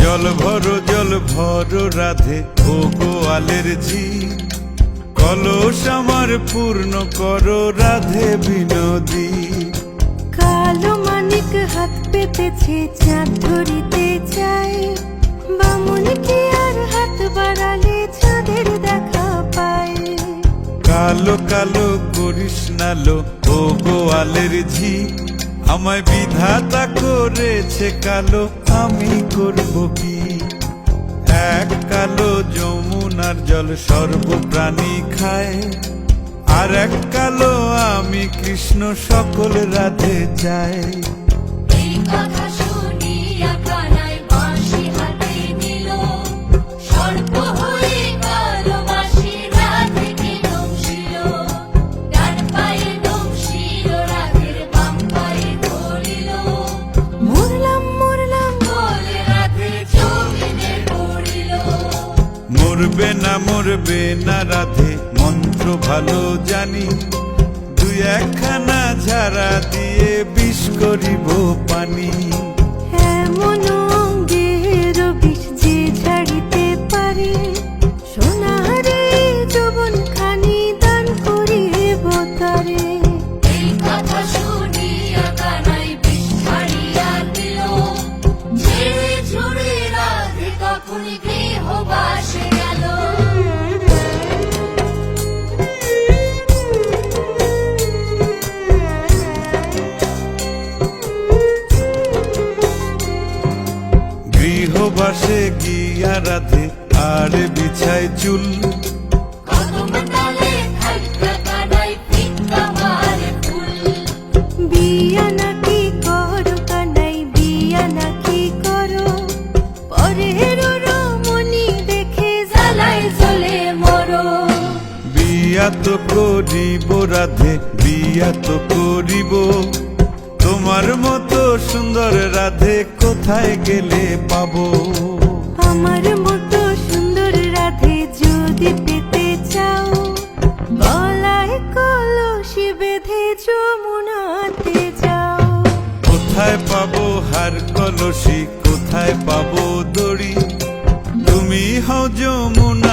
জল ভরো রাধে ও গোয়ালের ঝি, কলস আমার পূর্ণ করো রাধে বিনোদী। কালো মানিক হাত পেতেছে চাঁদ ধরিতে চাই, বামুন কি আর হাত বাড়ালে চাঁদের দেখা পায়। কালো কালো করিস নালো ও গোয়ালের ঝি, আমায় বিধাতা করেছে কালো, আমি করব কি? এক কালো যমুনার জল সর্বপ্রাণী খায়, আর এক কালো আমি কৃষ্ণ সকল রাধে চাই। এই কথা শুনিয়া কানাই বাঁশি হাতে নিল, সর্প হয়ে কালো বাঁশি রাধেকে নমশিল। ডান পায়ে নমশিল, রাধের বাম পায়ে ধরিল, মরলাম মরলাম বলে রাধে জমিনে পড়িল। মরবে না রাধে মন্ত্র ভালো জানি, দুই একখানা ঝাড়া দিয়ে বিষ করিব পানি। এমন অঙ্গের বিষ যে ছাড়িতে পারে, সোনারে যৌবন খানি দান করিব তারে। এই কথা শুনিয়া কানাই বিষ ছাড়িয়া দিল, ঝেড়ে ঝুড়ে রাধে তখনই গৃহবাসে গেল। গৃহবাসে গিয়া রাধে আর বিছায় চুল, কদম ডালে থাইকা কানাই ফিক্কা মারে ফুল। বিয়া নাকি করো কানাই, বিয়া নাকি করো, পরের রমণী দেখে জ্বালায় জ্বলে মরো। বিয়া তো করিব রাধে, বিয়া তো করিব, তোমার মতো সুন্দর রাধে কোথায় গেলে পাবো? আমার মতো সুন্দর রাধে যদি পেতে চাও, গলায় কলসি বেঁধে যমুনাতে যাও। কোথায় পাবো হার কলসি, কোথায় পাবো দড়ি, তুমি হও যমুনা